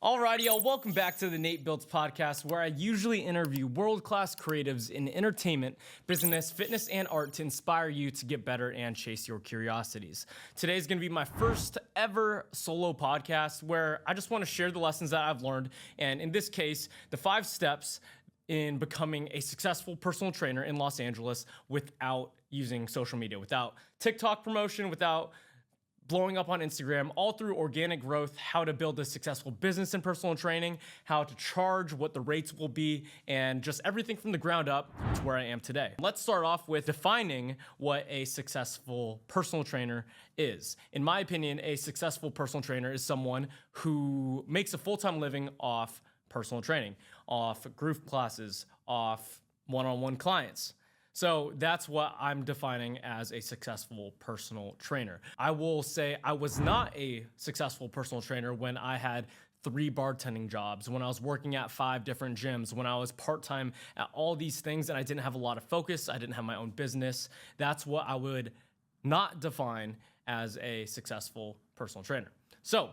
Alrighty, y'all, welcome back to the Nate Biltz podcast, where I usually interview world-class creatives in entertainment, business, fitness, and art to inspire you to get better and chase your curiosities. Today is going to be my first ever solo podcast where I just want to share the lessons that I've learned, and in this case, the 5 steps in becoming a successful personal trainer in Los Angeles without using social media, without TikTok promotion, without blowing up on Instagram, all through organic growth, how to build a successful business in personal training, how to charge, what the rates will be, and just everything from the ground up to where I am today. Let's start off with defining what a successful personal trainer is. In my opinion, a successful personal trainer is someone who makes a full-time living off personal training, off group classes, off one-on-one clients. So that's what I'm defining as a successful personal trainer. I will say I was not a successful personal trainer when I had 3 bartending jobs, when I was working at 5 different gyms, when I was part-time at all these things and I didn't have a lot of focus, I didn't have my own business. That's what I would not define as a successful personal trainer. So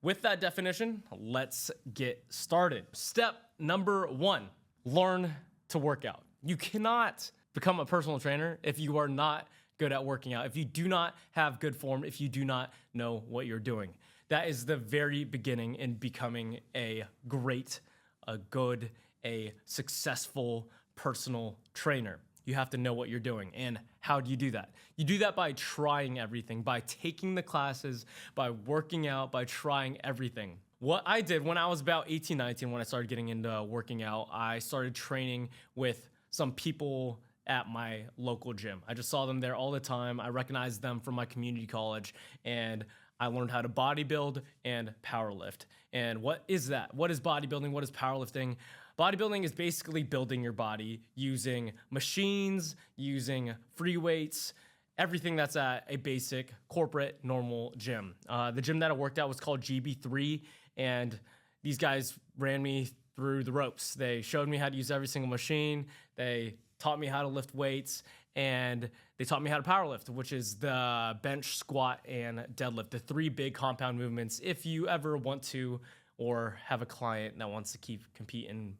with that definition, let's get started. Step number 1, learn to work out. You cannot become a personal trainer if you are not good at working out, if you do not have good form, if you do not know what you're doing. That is the very beginning in becoming a great, a good, a successful personal trainer. You have to know what you're doing. And how do you do that? You do that by trying everything, by taking the classes, by working out, by trying everything. What I did when I was about 18, 19, when I started getting into working out, I started training with some people at my local gym. I just saw them there all the time. I recognized them from my community college, and I learned how to bodybuild and powerlift. And what is that? What is bodybuilding? What is powerlifting? Bodybuilding is basically building your body using machines, using free weights, everything that's at a basic corporate normal gym. The gym that I worked at was called GB3, and these guys ran me through the ropes. They showed me how to use every single machine. They taught me how to lift weights, and they taught me how to powerlift, which is the bench, squat, and deadlift, the 3 big compound movements if you ever want to or have a client that wants to compete in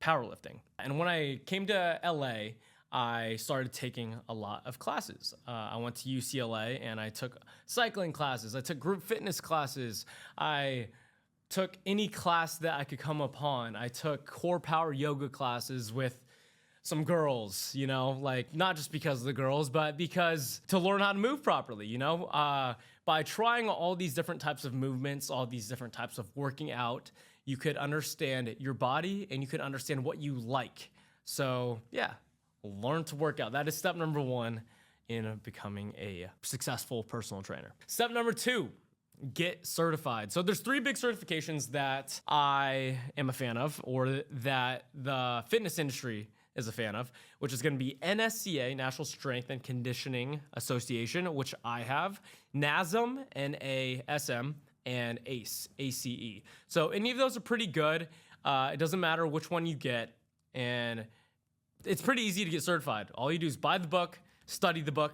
powerlifting. And when I came to LA, I started taking a lot of classes. I went to UCLA and I took cycling classes. I took group fitness classes. I took any class that I could come upon. I took core power yoga classes with some girls, you know, like not just because of the girls, but because to learn how to move properly, you know, by trying all these different types of movements, all these different types of working out, you could understand your body and you could understand what you like. So yeah, learn to work out. That is step number 1 in becoming a successful personal trainer. Step number 2, get certified. So there's 3 big certifications that I am a fan of, or that the fitness industry is a fan of, which is going to be NSCA, National Strength and Conditioning Association, which I have, NASM, NASM, and ACE, ACE. So any of those are pretty good. It doesn't matter which one you get, and it's pretty easy to get certified. All you do is buy the book, study the book,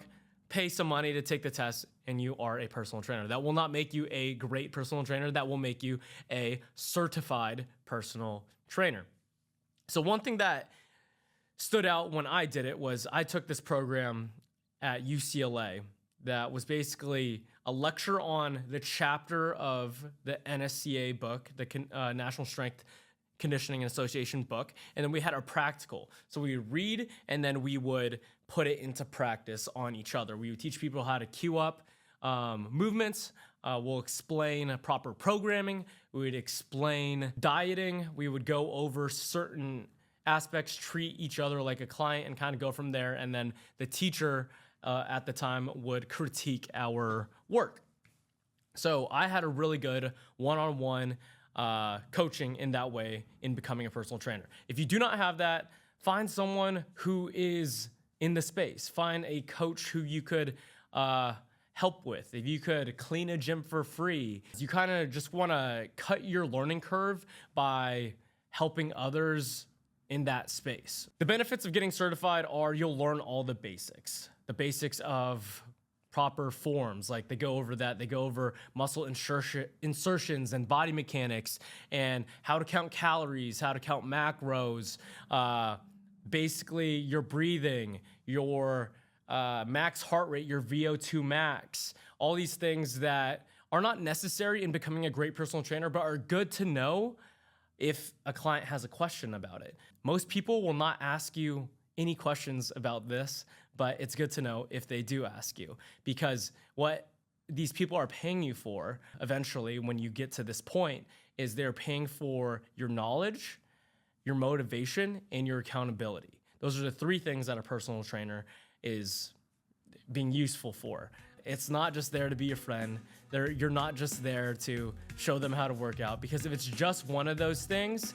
pay some money to take the test, and you are a personal trainer. That will not make you a great personal trainer. That will make you a certified personal trainer. So one thing that stood out when I did it was I took this program at UCLA that was basically a lecture on the chapter of the NSCA book, the National Strength Conditioning and Association book, and then we had our practical. So we would read and then we would put it into practice on each other. We would teach people how to cue up movements. We'll explain proper programming. We would explain dieting. We would go over certain aspects, treat each other like a client, and kind of go from there. And then the teacher at the time would critique our work. So I had a really good one-on-one coaching in that way in becoming a personal trainer. If you do not have that, find someone who is in the space. Find a coach who you could help with. If you could clean a gym for free, you kind of just want to cut your learning curve by helping others in that space. The benefits of getting certified are you'll learn all the basics of proper forms. Like they go over that. They go over muscle insertions and body mechanics and how to count calories, how to count macros, basically your breathing, your max heart rate, your VO2 max, all these things that are not necessary in becoming a great personal trainer, but are good to know if a client has a question about it. Most people will not ask you any questions about this, but it's good to know if they do ask you, because what these people are paying you for eventually when you get to this point is they're paying for your knowledge, your motivation, and your accountability. Those are the three things that a personal trainer is being useful for. It's not just there to be your friend. You're not just there to show them how to work out, because if it's just one of those things,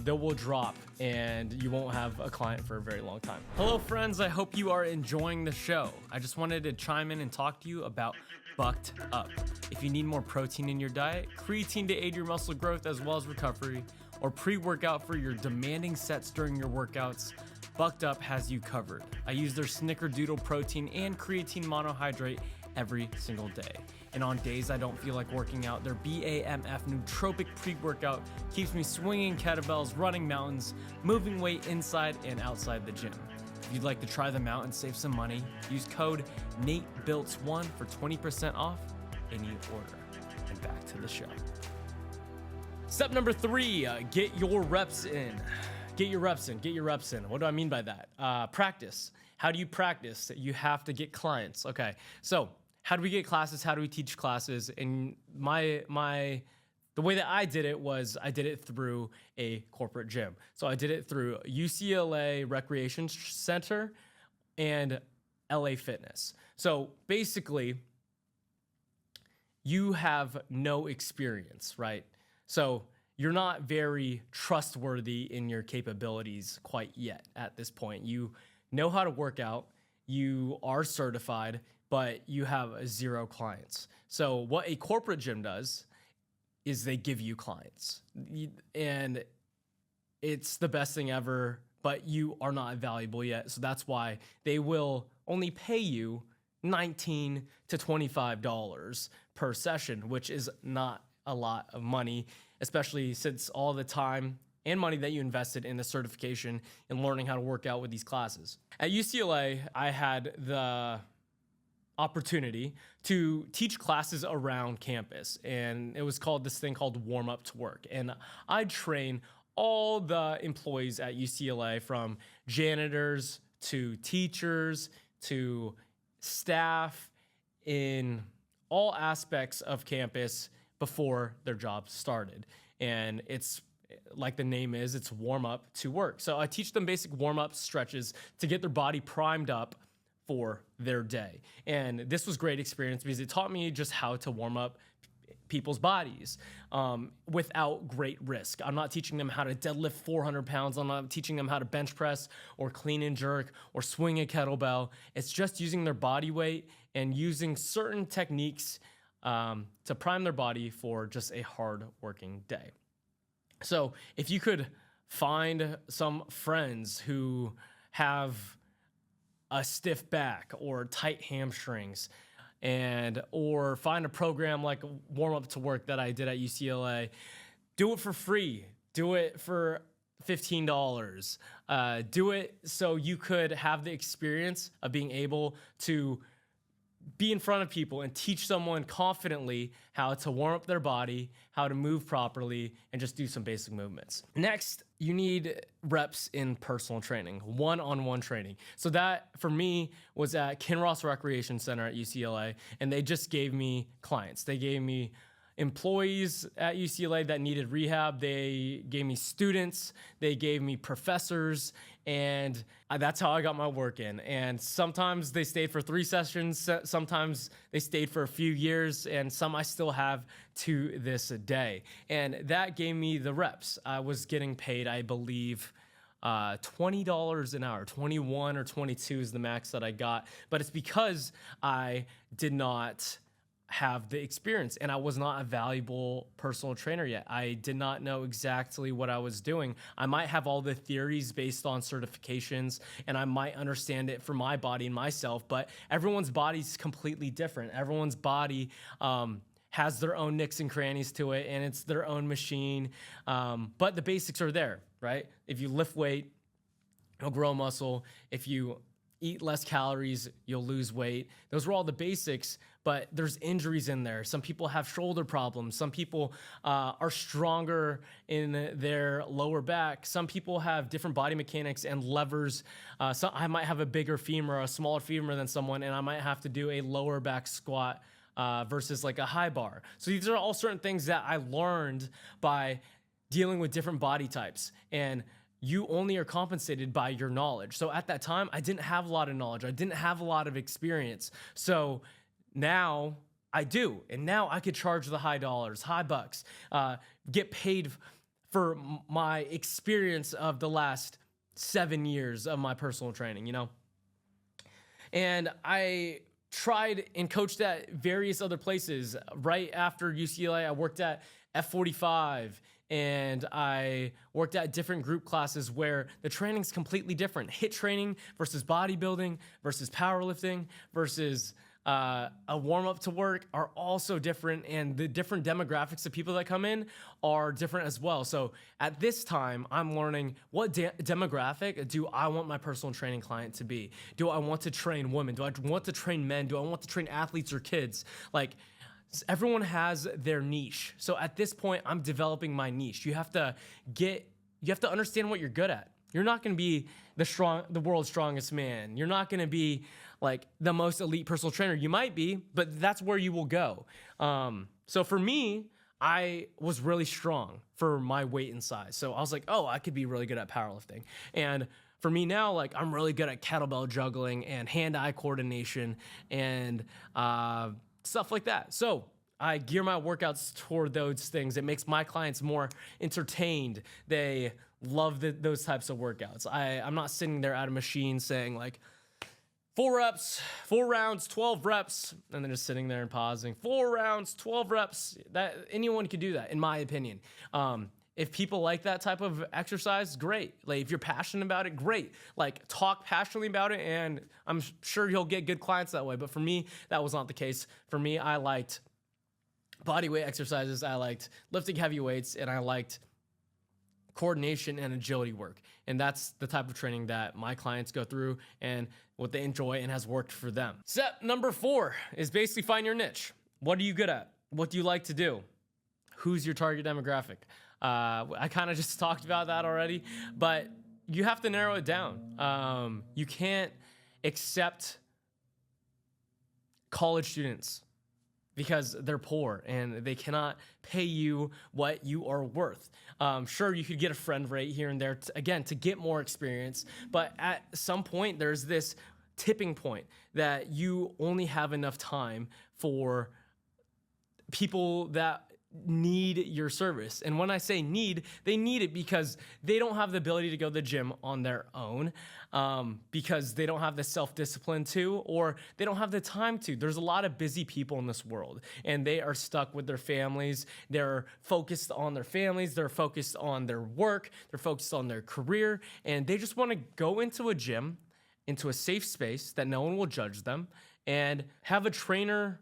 they will drop and you won't have a client for a very long time. Hello friends, I hope you are enjoying the show. I just wanted to chime in and talk to you about Bucked Up. If you need more protein in your diet, creatine to aid your muscle growth as well as recovery, or pre-workout for your demanding sets during your workouts, Bucked Up has you covered. I use their Snickerdoodle protein and creatine monohydrate every single day. And on days I don't feel like working out, their BAMF nootropic pre-workout keeps me swinging kettlebells, running mountains, moving weight inside and outside the gym. If you'd like to try them out and save some money, use code NateBiltz1 for 20% off any order. And back to the show. Step number 3, get your reps in. Get your reps in, get your reps in. What do I mean by that? Practice. How do you practice? You have to get clients. Okay, so how do we get classes? How do we teach classes? And the way that I did it was I did it through a corporate gym. So I did it through UCLA Recreation Center and LA Fitness. So basically, you have no experience, right? So you're not very trustworthy in your capabilities quite yet at this point. You know how to work out, you are certified, but you have 0 clients. So what a corporate gym does is they give you clients. And it's the best thing ever, but you are not valuable yet. So that's why they will only pay you $19 to $25 per session, which is not a lot of money, especially since all the time and money that you invested in the certification and learning how to work out with these classes. At UCLA, I had the opportunity to teach classes around campus, and it was called this thing called Warm Up to Work. And I train all the employees at UCLA, from janitors to teachers to staff, in all aspects of campus before their job started. And it's like the name is, it's warm up to work. So I teach them basic warm up stretches to get their body primed up for their day. And this was great experience because it taught me just how to warm up people's bodies without great risk. I'm not teaching them how to deadlift 400 pounds. I'm not teaching them how to bench press or clean and jerk or swing a kettlebell. It's just using their body weight and using certain techniques to prime their body for just a hard working day. So if you could find some friends who have a stiff back or tight hamstrings, or find a program like Warm Up to Work that I did at UCLA, do it for free. Do it for $15. Do it so you could have the experience of being able to be in front of people and teach someone confidently how to warm up their body, how to move properly, and just do some basic movements. Next, you need reps in personal training, one-on-one training. So that, for me, was at Kinross Recreation Center at UCLA, and they just gave me clients. They gave me employees at UCLA that needed rehab. They gave me students. They gave me professors. And that's how I got my work in. And sometimes they stayed for 3 sessions. Sometimes they stayed for a few years. And some I still have to this day. And that gave me the reps. I was getting paid, I believe, $20 an hour. 21 or 22 is the max that I got. But it's because I did not have the experience, and I was not a valuable personal trainer yet. I did not know exactly what I was doing. I might have all the theories based on certifications, and I might understand it for my body and myself, but everyone's body's completely different. Everyone's body has their own nicks and crannies to it, and it's their own machine. But the basics are there, right? If you lift weight, you'll grow muscle. If you eat less calories, you'll lose weight. Those are all the basics, but there's injuries in there. Some people have shoulder problems. Some people are stronger in their lower back. Some people have different body mechanics and levers. So I might have a bigger femur, a smaller femur than someone, and I might have to do a lower back squat versus like a high bar. So these are all certain things that I learned by dealing with different body types. And you only are compensated by your knowledge. So at that time, I didn't have a lot of knowledge. I didn't have a lot of experience. So now I do. And now I could charge the high dollars, high bucks, get paid for my experience of the last 7 years of my personal training, you know? And I tried and coached at various other places. Right after UCLA, I worked at F45, and I worked at different group classes where the training's completely different. HIIT training versus bodybuilding versus powerlifting versus a warm-up to work are also different, and the different demographics of people that come in are different as well. So at this time, I'm learning what demographic do I want my personal training client to be? Do I want to train women? Do I want to train men? Do I want to train athletes or kids? Like, everyone has their niche. So at this point, I'm developing my niche. You have to understand what you're good at. You're not going to be the world's strongest man. You're not going to be like the most elite personal trainer. You might be, but that's where you will go. So for me, I was really strong for my weight and size. So I was like, oh, I could be really good at powerlifting. And for me now, like, I'm really good at kettlebell juggling and hand-eye coordination and stuff like that. So I gear my workouts toward those things. It makes my clients more entertained. They love those types of workouts. I'm not sitting there at a machine saying like 4 reps, 4 rounds, 12 reps, and then just sitting there and pausing. 4 rounds, 12 reps. That anyone could do that, in my opinion. If people like that type of exercise, great. Like, if you're passionate about it, great. Like, talk passionately about it, and I'm sure you'll get good clients that way. But for me, that was not the case. For me, I liked body weight exercises, I liked lifting heavy weights, and I liked coordination and agility work. And that's the type of training that my clients go through and what they enjoy and has worked for them. Step number 4 is basically find your niche. What are you good at? What do you like to do? Who's your target demographic? I kind of just talked about that already, but you have to narrow it down. You can't accept college students because they're poor and they cannot pay you what you are worth. Sure, you could get a friend rate here and there, to get more experience, but at some point, there's this tipping point that you only have enough time for people that need your service. And when I say need, they need it because they don't have the ability to go to the gym on their own, because they don't have the self-discipline to, or they don't have the time to. There's a lot of busy people in this world, and they are stuck with their families. They're focused on their families. They're focused on their work. They're focused on their career, and they just want to go into a gym, into a safe space that no one will judge them, and have a trainer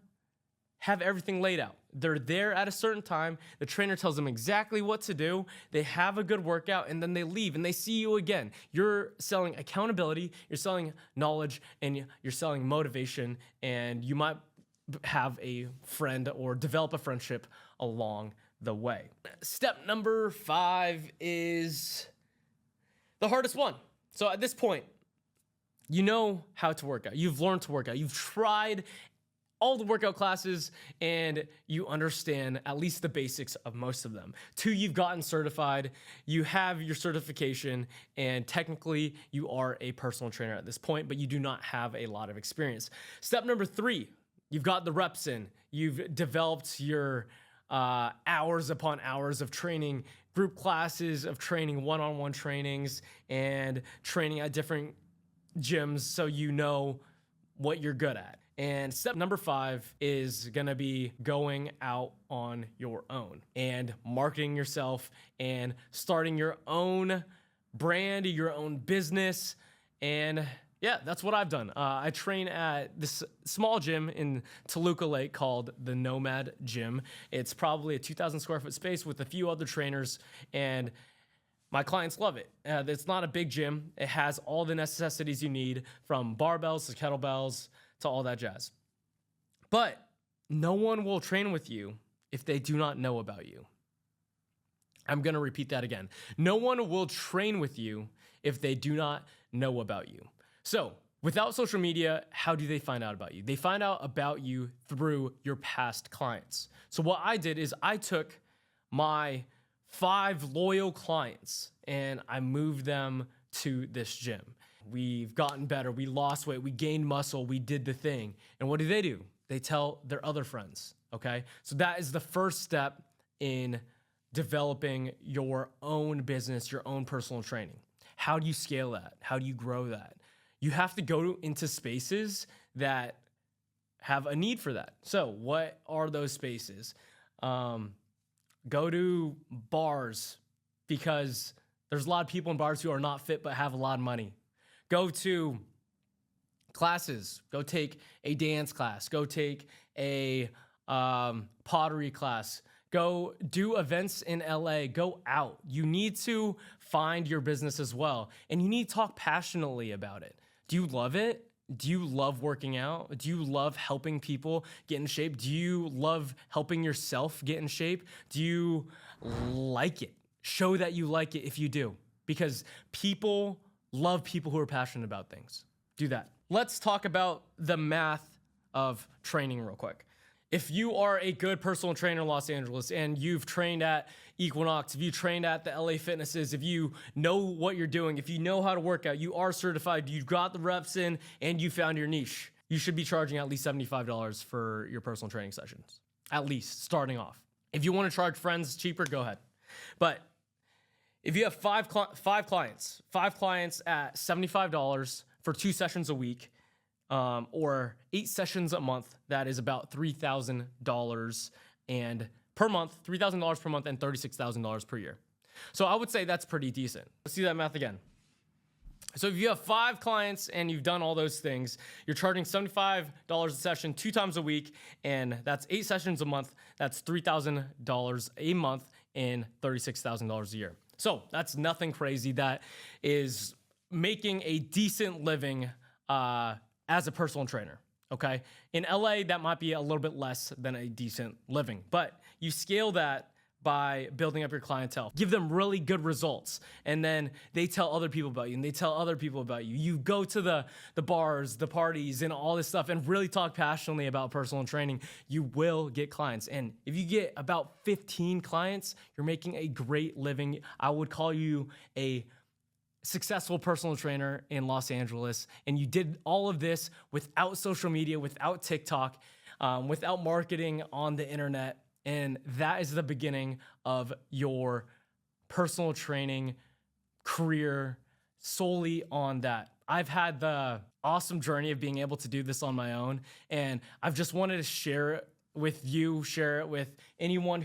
have everything laid out. They're there at a certain time. The trainer tells them exactly what to do. They have a good workout, and then they leave, and they see you again. You're selling accountability, you're selling knowledge, and you're selling motivation, and you might have a friend or develop a friendship along the way. Step number 5 is the hardest one. So at this point, you know how to work out. You've learned to work out. You've tried all the workout classes, and you understand at least the basics of most of them. 2, you've gotten certified, you have your certification, and technically you are a personal trainer at this point, but you do not have a lot of experience. Step number 3, you've got the reps in. You've developed your hours upon hours of training, group classes of training, one-on-one trainings, and training at different gyms, so you know what you're good at. And step number 5 is gonna be going out on your own and marketing yourself and starting your own brand, your own business. And yeah, that's what I've done. I train at this small gym in Toluca Lake called the Nomad Gym. It's probably a 2,000 square foot space with a few other trainers, and my clients love it. It's not a big gym. It has all the necessities you need, from barbells to kettlebells to all that jazz. But no one will train with you if they do not know about you. I'm going to repeat that again. No one will train with you if they do not know about you. So without social media, how do they find out about you? They find out about you through your past clients. So what I did is I took my 5 loyal clients and I moved them to this gym. We've gotten better. We lost weight. We gained muscle. We did the thing. And what do? They tell their other friends, okay? So that is the first step in developing your own business, your own personal training. How do you scale that? How do you grow that? You have to go into spaces that have a need for that. So what are those spaces? Go to bars, because there's a lot of people in bars who are not fit but have a lot of money. Go to classes. Go take a dance class. Go take a pottery class. Go do events in LA. Go out. You need to find your business as well. And you need to talk passionately about it. Do you love it? Do you love working out? Do you love helping people get in shape? Do you love helping yourself get in shape? Do you like it? Show that you like it if you do, because people love people who are passionate about things. Do that. Let's talk about the math of training real quick. If you are a good personal trainer in Los Angeles and you've trained at Equinox, if you trained at the LA Fitnesses, if you know what you're doing, if you know how to work out, you are certified, you got the reps in, and you found your niche, you should be charging at least $75 for your personal training sessions, at least starting off. If you want to charge friends cheaper, go ahead. But if you have five clients at $75 for 2 sessions a week, or 8 sessions a month, that is about $3,000 and per month, $3,000 per month and $36,000 per year. So I would say that's pretty decent. Let's do that math again. So if you have 5 clients and you've done all those things, you're charging $75 a session 2 times a week, and that's 8 sessions a month. That's $3,000 a month and $36,000 a year. So that's nothing crazy. That is making a decent living as a personal trainer, okay? In LA, that might be a little bit less than a decent living, but you scale that by building up your clientele. Give them really good results, and then they tell other people about you, and they tell other people about you. You go to the bars, the parties, and all this stuff, and really talk passionately about personal training. You will get clients, and if you get about 15 clients, you're making a great living. I would call you a successful personal trainer in Los Angeles, and you did all of this without social media, without TikTok, without marketing on the internet. And that is the beginning of your personal training career solely on that. I've had the awesome journey of being able to do this on my own, and I've just wanted to share it with you, share it with anyone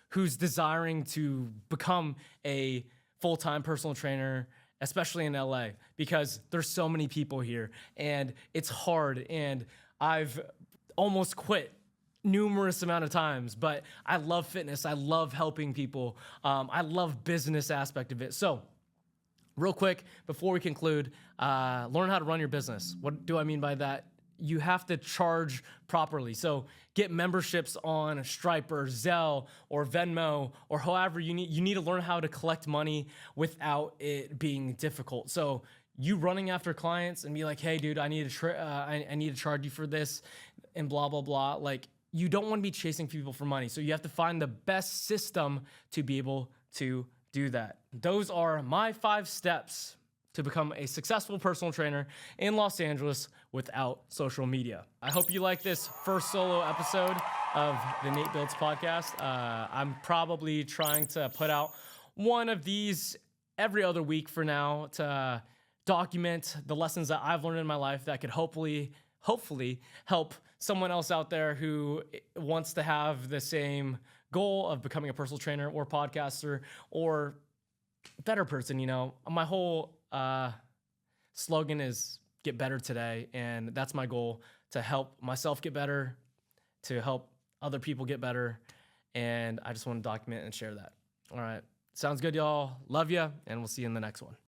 who's desiring to become a full-time personal trainer, especially in LA, because there's so many people here and it's hard, and I've almost quit numerous amount of times, but I love fitness. I love helping people. I love business aspect of it. So real quick, before we conclude, learn how to run your business. What do I mean by that? You have to charge properly. So get memberships on Stripe or Zelle or Venmo or however you need to learn how to collect money without it being difficult. So you running after clients and be like, hey dude, I need to charge you for this and blah, blah, blah. Like, you don't want to be chasing people for money. So you have to find the best system to be able to do that. Those are my 5 steps to become a successful personal trainer in Los Angeles without social media. I hope you like this first solo episode of the Nate Biltz podcast. I'm probably trying to put out one of these every other week for now to document the lessons that I've learned in my life that could hopefully hopefully help someone else out there who wants to have the same goal of becoming a personal trainer or podcaster or better person. You know, my whole slogan is get better today. And that's my goal, to help myself get better, to help other people get better. And I just want to document and share that. All right. Sounds good, y'all. Love ya. And we'll see you in the next one.